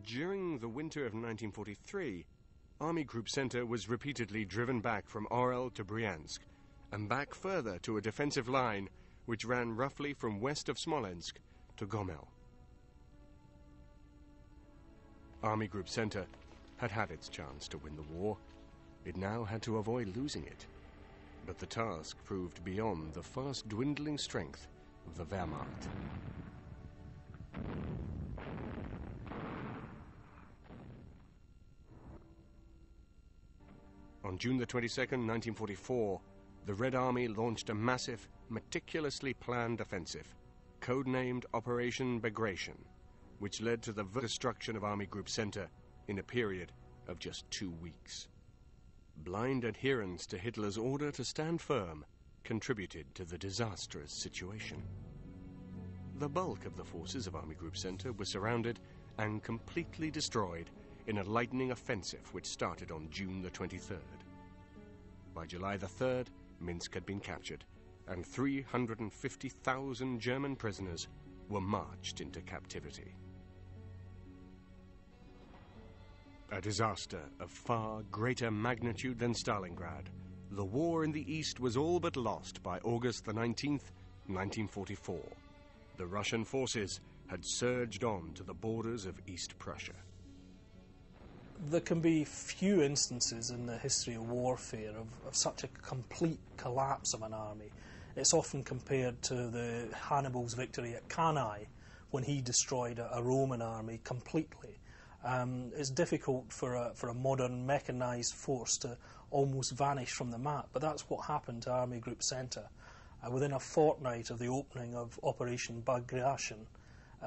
During the winter of 1943, Army Group Center was repeatedly driven back from Orel to Bryansk and back further to a defensive line which ran roughly from west of Smolensk to Gomel. Army Group Center had had its chance to win the war. It now had to avoid losing it. But the task proved beyond the fast dwindling strength of the Wehrmacht. On June the 22nd, 1944, the Red Army launched a massive, meticulously planned offensive, codenamed Operation Barbarossa, which led to the destruction of Army Group Center in a period of just 2 weeks. Blind adherence to Hitler's order to stand firm contributed to the disastrous situation. The bulk of the forces of Army Group Center were surrounded and completely destroyed in a lightning offensive which started on June the 23rd. By July the 3rd, Minsk had been captured, and 350,000 German prisoners were marched into captivity. A disaster of far greater magnitude than Stalingrad, the war in the East was all but lost by August the 19th, 1944. The Russian forces had surged on to the borders of East Prussia. There can be few instances in the history of warfare of such a complete collapse of an army. It's often compared to the Hannibal's victory at Cannae, when he destroyed a Roman army completely. It's difficult for a modern mechanised force to almost vanish from the map, but that's what happened to Army Group Center. Within a fortnight of the opening of Operation Barbarossa,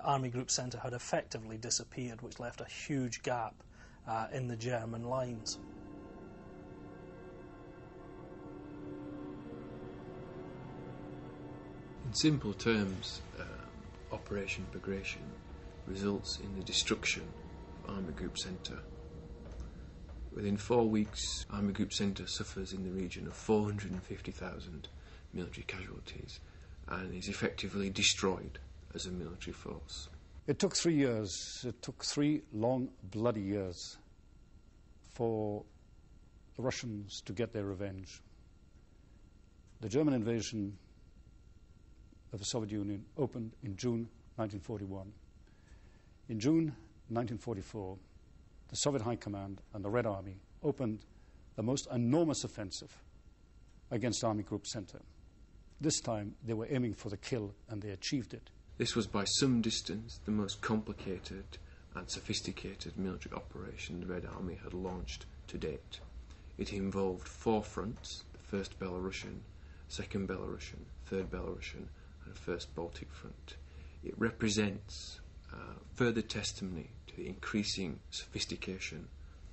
Army Group Center had effectively disappeared, which left a huge gap in the German lines. In simple terms, Operation Barbarossa results in the destruction of Army Group Center. Within 4 weeks, Army Group Center suffers in the region of 450,000 military casualties and is effectively destroyed as a military force. It took 3 years. It took 3 long, bloody years for the Russians to get their revenge. The German invasion of the Soviet Union opened in June 1941. In June 1944, the Soviet High Command and the Red Army opened the most enormous offensive against Army Group Center. This time they were aiming for the kill, and they achieved it. This was by some distance the most complicated and sophisticated military operation the Red Army had launched to date. It involved 4 fronts: the 1st Belarusian, 2nd Belarusian, 3rd Belarusian, and 1st Baltic Front. It represents further testimony to the increasing sophistication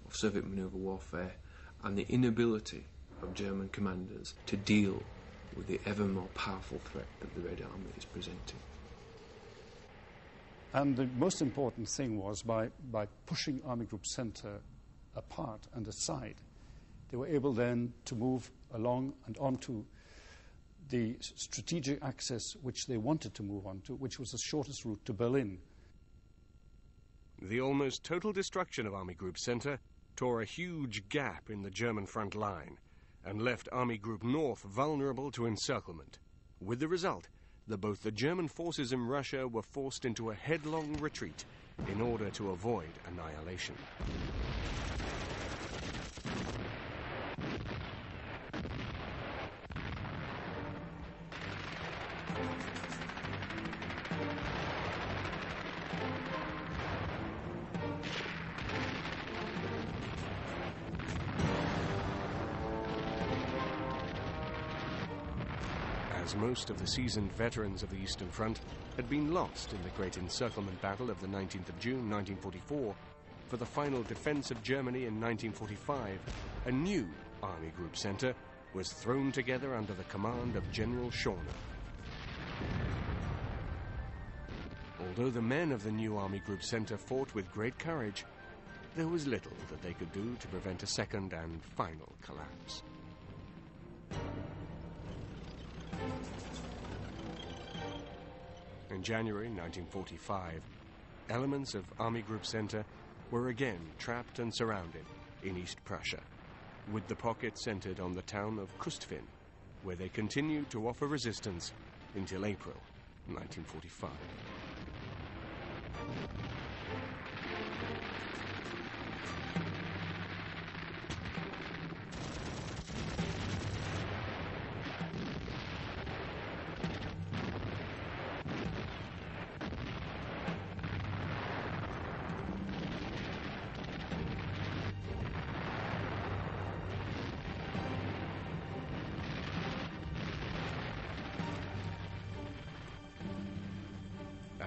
of Soviet maneuver warfare and the inability of German commanders to deal with the ever more powerful threat that the Red Army is presenting. And the most important thing was by pushing Army Group Center apart and aside, they were able then to move along and onto the strategic axis which they wanted to move onto, which was the shortest route to Berlin. The almost total destruction of Army Group Center tore a huge gap in the German front line and left Army Group North vulnerable to encirclement, with the result that both the German forces in Russia were forced into a headlong retreat in order to avoid annihilation. As most of the seasoned veterans of the Eastern Front had been lost in the Great Encirclement Battle of the 19th of June 1944, for the final defense of Germany in 1945, a new Army Group Center was thrown together under the command of General Schorner. Although the men of the new Army Group Center fought with great courage, there was little that they could do to prevent a second and final collapse. In January 1945, elements of Army Group Center were again trapped and surrounded in East Prussia, with the pocket centered on the town of Kustfin, where they continued to offer resistance until April 1945.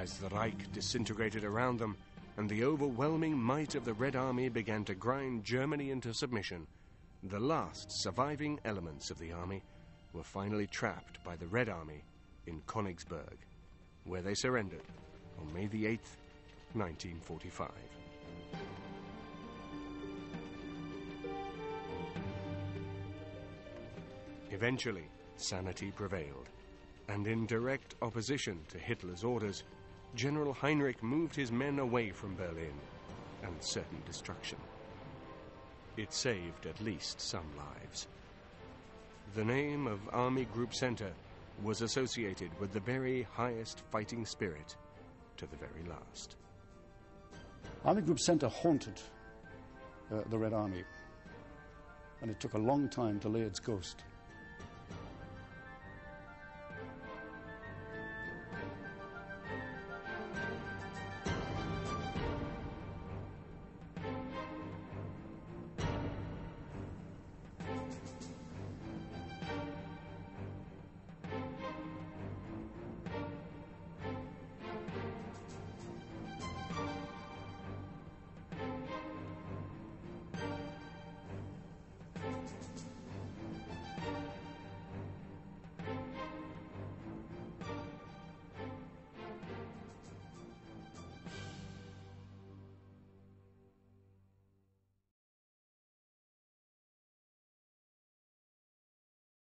As the Reich disintegrated around them and the overwhelming might of the Red Army began to grind Germany into submission, the last surviving elements of the army were finally trapped by the Red Army in Königsberg, where they surrendered on May the 8th, 1945. Eventually, sanity prevailed, and in direct opposition to Hitler's orders, General Heinrich moved his men away from Berlin and certain destruction. It saved at least some lives. The name of Army Group Center was associated with the very highest fighting spirit to the very last. Army Group Center haunted the Red Army, and it took a long time to lay its ghost.